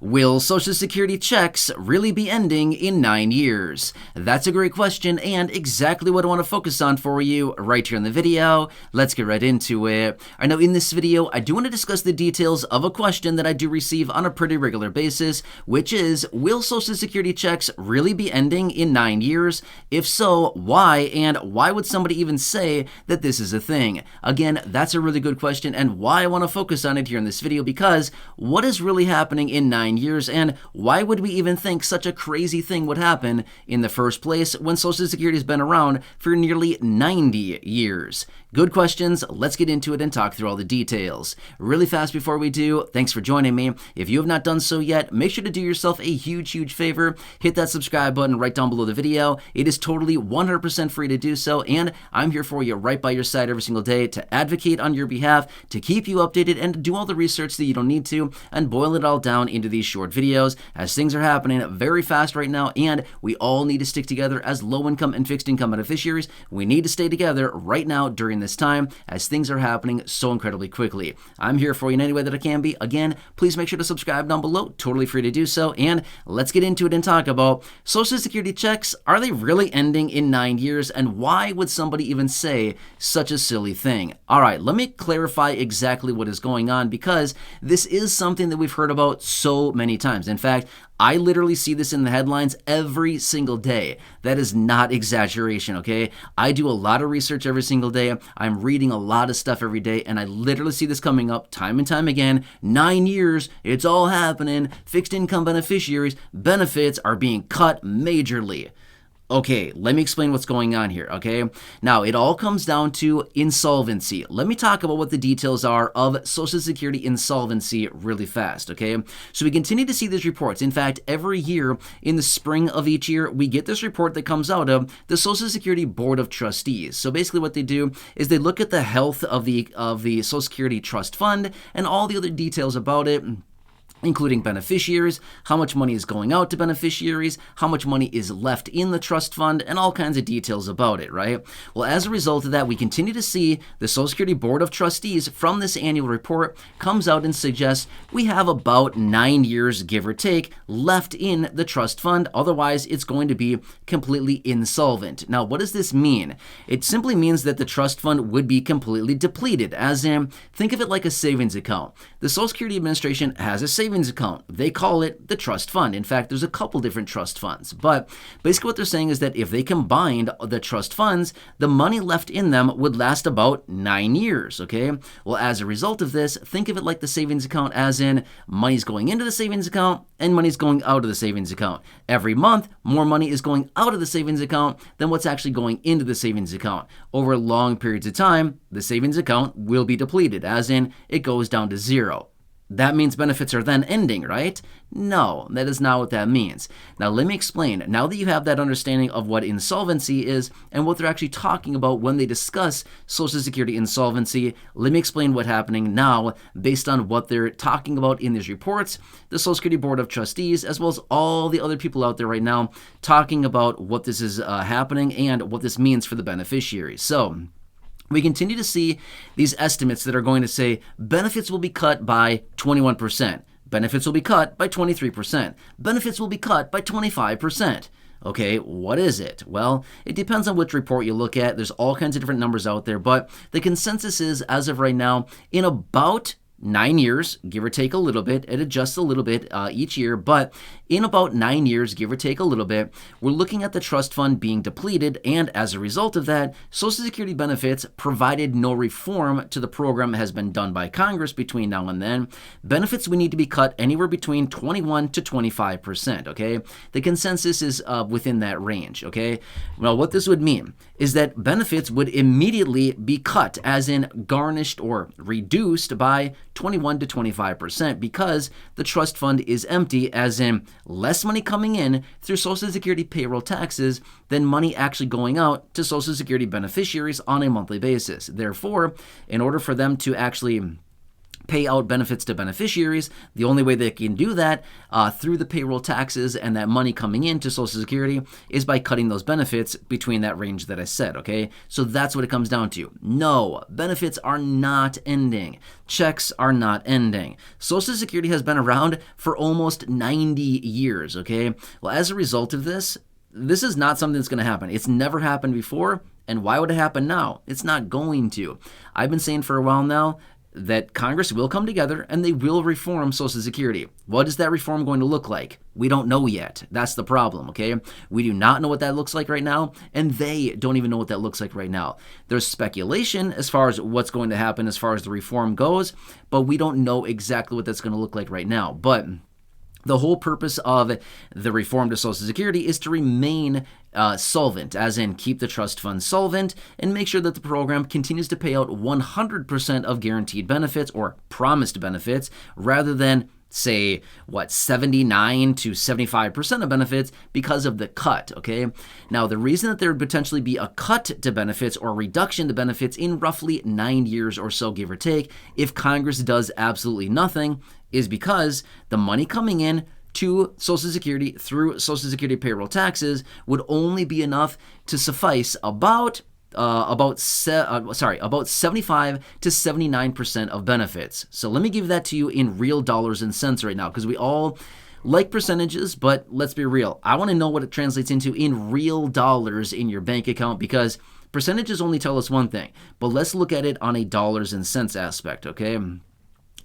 Will Social Security checks really be ending in 9 years? That's a great question and exactly what I want to focus on for you right here in the video. Let's get right into it. I know in this video, I do want to discuss the details of a question that I do receive on a pretty regular basis, which is, will Social Security checks really be ending in 9 years? If so, why? And why would somebody even say that this is a thing? Again, that's a really good question and why I want to focus on it here in this video, because what is really happening in 9 years, and why would we even think such a crazy thing would happen in the first place when Social Security has been around for nearly 90 years? Good questions. Let's get into it and talk through all the details. Really fast before we do, thanks for joining me. If you have not done so yet, make sure to do yourself a huge favor. Hit that subscribe button right down below the video. It is totally 100% free to do so, and I'm here for you right by your side every single day to advocate on your behalf, to keep you updated, and to do all the research that you don't need to, and boil it all down into these short videos as things are happening very fast right now, and we all need to stick together as low-income and fixed-income beneficiaries. We need to stay together right now during this time as things are happening so incredibly quickly. I'm here for you in any way that I can be. Again, please make sure to subscribe down below, totally free to do so, and let's get into it and talk about Social Security checks. Are they really ending in 9 years, and why would somebody even say such a silly thing? All right, let me clarify exactly what is going on, because this is something that we've heard about so many times. In fact, I literally see this in the headlines every single day. That is not exaggeration, okay? I do a lot of research every single day. I'm reading a lot of stuff every day, and I literally see this coming up time and time again. 9 years, it's all happening. Fixed income beneficiaries, benefits are being cut majorly. Okay, let me explain what's going on here, okay? Now, it all comes down to insolvency. Let me talk about what the details are of Social Security insolvency really fast, okay? So we continue to see these reports. In fact, every year in the spring of each year, we get this report that comes out of the Social Security Board of Trustees. So basically what they do is they look at the health of the Social Security Trust Fund and all the other details about it, including beneficiaries, how much money is going out to beneficiaries, how much money is left in the trust fund, and all kinds of details about it, right? Well, as a result of that, we continue to see the Social Security Board of Trustees from this annual report comes out and suggests we have about 9 years, give or take, left in the trust fund. Otherwise, it's going to be completely insolvent. Now, what does this mean? It simply means that the trust fund would be completely depleted, as in, think of it like a savings account. The Social Security Administration has a savings account. They call it the trust fund. In fact, there's a couple different trust funds, but basically what they're saying is that if they combined the trust funds, the money left in them would last about 9 years, okay? Well, as a result of this, think of it like the savings account, as in money's going into the savings account and money's going out of the savings account. Every month, more money is going out of the savings account than what's actually going into the savings account. Over long periods of time, the savings account will be depleted, as in it goes down to zero. That means benefits are then ending, right? No, that is not what that means. Now, let me explain. Now that you have that understanding of what insolvency is and what they're actually talking about when they discuss Social Security insolvency, let me explain what's happening now based on what they're talking about in these reports, the Social Security Board of Trustees, as well as all the other people out there right now talking about what this is happening and what this means for the beneficiaries. So, we continue to see these estimates that are going to say benefits will be cut by 21%. Benefits will be cut by 23%. Benefits will be cut by 25%. Okay, what is it? Well, it depends on which report you look at. There's all kinds of different numbers out there, but the consensus is, as of right now, in about 9 years, give or take a little bit, it adjusts a little bit each year, but in about 9 years, give or take a little bit, we're looking at the trust fund being depleted, and as a result of that, Social Security benefits, provided no reform to the program has been done by Congress between now and then, benefits would need to be cut anywhere between 21 to 25%, okay? The consensus is within that range, okay? Well, what this would mean is that benefits would immediately be cut, as in garnished or reduced by 21 to 25%, because the trust fund is empty, as in less money coming in through Social Security payroll taxes than money actually going out to Social Security beneficiaries on a monthly basis. Therefore, in order for them to actually pay out benefits to beneficiaries. The only way they can do that through the payroll taxes and that money coming into Social Security is by cutting those benefits between that range that I said, okay? So that's what it comes down to. No, benefits are not ending. Checks are not ending. Social Security has been around for almost 90 years, okay? Well, as a result of this is not something that's going to happen. It's never happened before, and why would it happen now? It's not going to. I've been saying for a while now that Congress will come together and they will reform Social Security. What is that reform going to look like? We don't know yet. That's the problem, okay? We do not know what that looks like right now, and they don't even know what that looks like right now. There's speculation as far as what's going to happen as far as the reform goes, but we don't know exactly what that's going to look like right now. But the whole purpose of the reform to Social Security is to remain solvent, as in keep the trust fund solvent and make sure that the program continues to pay out 100% of guaranteed benefits or promised benefits rather than say, 79 to 75% of benefits because of the cut, okay? Now, the reason that there would potentially be a cut to benefits or reduction to benefits in roughly 9 years or so, give or take, if Congress does absolutely nothing, is because the money coming in to Social Security through Social Security payroll taxes would only be enough to suffice about 75 to 79% of benefits. So let me give that to you in real dollars and cents right now, because we all like percentages, but let's be real. I want to know what it translates into in real dollars in your bank account, because percentages only tell us one thing, but let's look at it on a dollars and cents aspect, okay?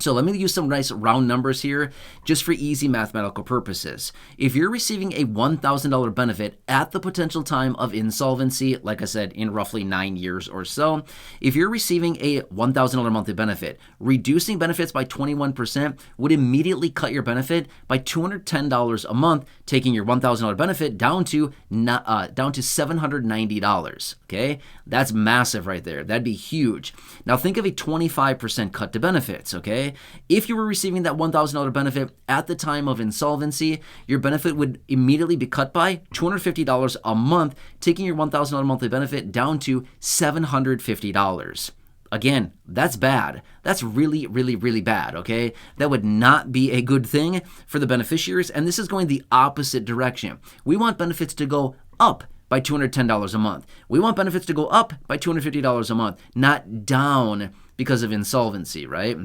So let me use some nice round numbers here just for easy mathematical purposes. If you're receiving a $1,000 benefit at the potential time of insolvency, like I said, in roughly 9 years or so, if you're receiving a $1,000 monthly benefit, reducing benefits by 21% would immediately cut your benefit by $210 a month, taking your $1,000 benefit down to $790, okay? That's massive right there. That'd be huge. Now think of a 25% cut to benefits, okay? If you were receiving that $1,000 benefit at the time of insolvency, your benefit would immediately be cut by $250 a month, taking your $1,000 monthly benefit down to $750. Again, that's bad. That's really, really, really bad, okay? That would not be a good thing for the beneficiaries, and this is going the opposite direction. We want benefits to go up by $210 a month. We want benefits to go up by $250 a month, not down because of insolvency, right?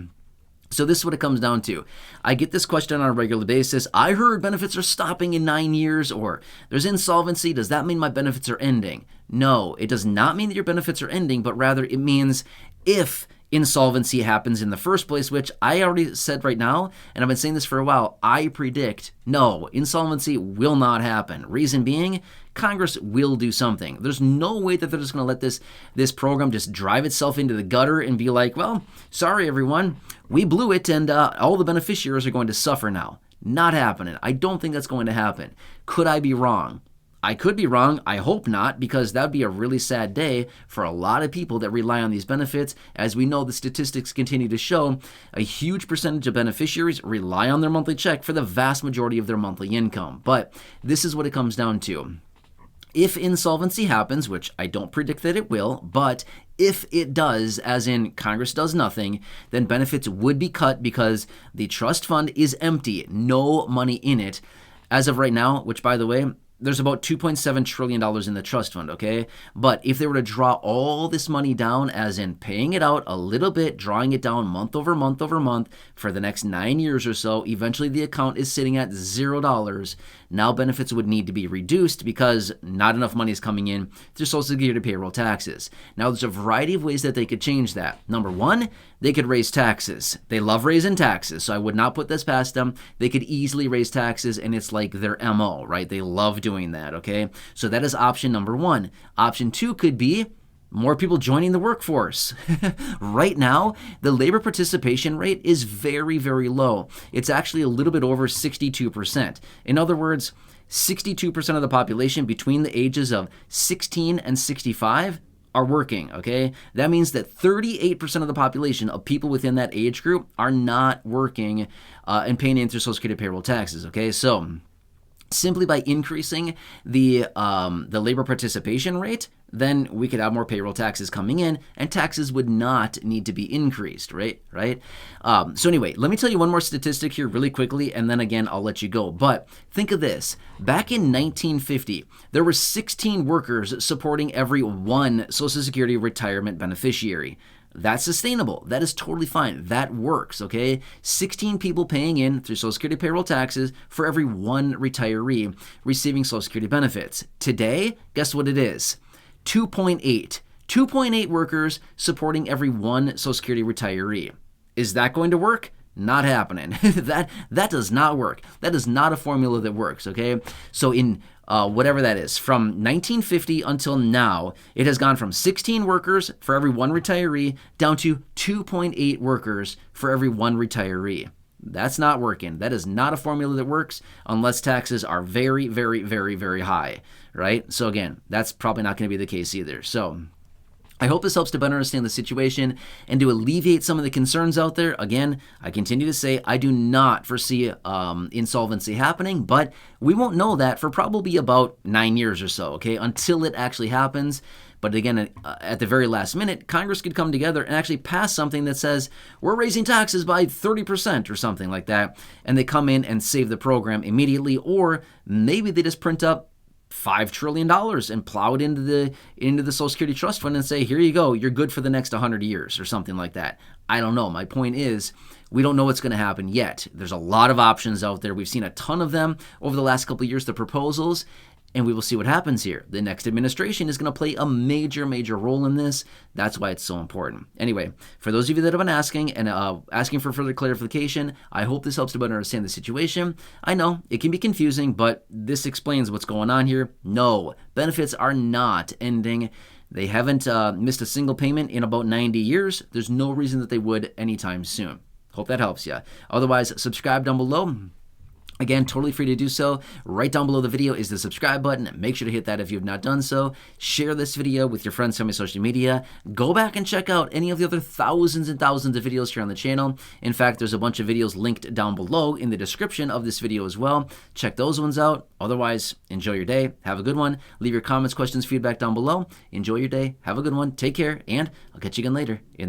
So this is what it comes down to. I get this question on a regular basis. I heard benefits are stopping in 9 years, or there's insolvency. Does that mean my benefits are ending? No, it does not mean that your benefits are ending, but rather it means if insolvency happens in the first place, which I already said right now, and I've been saying this for a while, I predict no, insolvency will not happen. Reason being, Congress will do something. There's no way that they're just going to let this program just drive itself into the gutter and be like, well, sorry everyone, we blew it and all the beneficiaries are going to suffer now. Not happening. I don't think that's going to happen. Could I be wrong? I could be wrong. I hope not, because that would be a really sad day for a lot of people that rely on these benefits. As we know, the statistics continue to show a huge percentage of beneficiaries rely on their monthly check for the vast majority of their monthly income. But this is what it comes down to. If insolvency happens, which I don't predict that it will, but if it does, as in Congress does nothing, then benefits would be cut because the trust fund is empty, no money in it. As of right now, which by the way, there's about $2.7 trillion in the trust fund, okay? But if they were to draw all this money down, as in paying it out a little bit, drawing it down month over month over month for the next 9 years or so, eventually the account is sitting at $0. Now benefits would need to be reduced because not enough money is coming in through Social Security payroll taxes. Now there's a variety of ways that they could change that. Number one, they could raise taxes. They love raising taxes, so I would not put this past them. They could easily raise taxes, and it's like their MO, right? They love doing that, okay? So that is option number one. Option two could be more people joining the workforce. Right now, the labor participation rate is very, very low. It's actually a little bit over 62%. In other words, 62% of the population between the ages of 16 and 65 are working, okay? That means that 38% of the population of people within that age group are not working and paying into Social Security payroll taxes, okay? So simply by increasing the labor participation rate, then we could have more payroll taxes coming in, and taxes would not need to be increased, right? So anyway, let me tell you one more statistic here really quickly, and then again, I'll let you go. But think of this. Back in 1950, there were 16 workers supporting every one Social Security retirement beneficiary. That's sustainable. That is totally fine. That works, okay? 16 people paying in through Social Security payroll taxes for every one retiree receiving Social Security benefits. Today, guess what it is? 2.8. 2.8 workers supporting every one Social Security retiree. Is that going to work? Not happening. That does not work. That is not a formula that works, okay? So in whatever that is, from 1950 until now, it has gone from 16 workers for every one retiree down to 2.8 workers for every one retiree. That's not working. That is not a formula that works unless taxes are very, very, very, very high, right? So again, that's probably not going to be the case either. So I hope this helps to better understand the situation and to alleviate some of the concerns out there. Again, I continue to say I do not foresee insolvency happening, but we won't know that for probably about 9 years or so, okay, until it actually happens. But again, at the very last minute, Congress could come together and actually pass something that says we're raising taxes by 30% or something like that, and they come in and save the program immediately, or maybe they just print up $5 trillion and plow it into the Social Security Trust Fund and say, here you go, you're good for the next 100 years or something like that. I don't know. My point is, we don't know what's going to happen yet. There's a lot of options out there. We've seen a ton of them over the last couple of years, the proposals, and we will see what happens here. The next administration is going to play a major, major role in this. That's why it's so important. Anyway, for those of you that have been asking and asking for further clarification, I hope this helps to better understand the situation. I know it can be confusing, but this explains what's going on here. No, benefits are not ending. They haven't missed a single payment in about 90 years. There's no reason that they would anytime soon. Hope that helps you. Otherwise, subscribe down below. Again, totally free to do so. Right down below the video is the subscribe button. Make sure to hit that if you have not done so. Share this video with your friends on my social media. Go back and check out any of the other thousands and thousands of videos here on the channel. In fact, there's a bunch of videos linked down below in the description of this video as well. Check those ones out. Otherwise, enjoy your day. Have a good one. Leave your comments, questions, feedback down below. Enjoy your day. Have a good one. Take care, and I'll catch you again later in the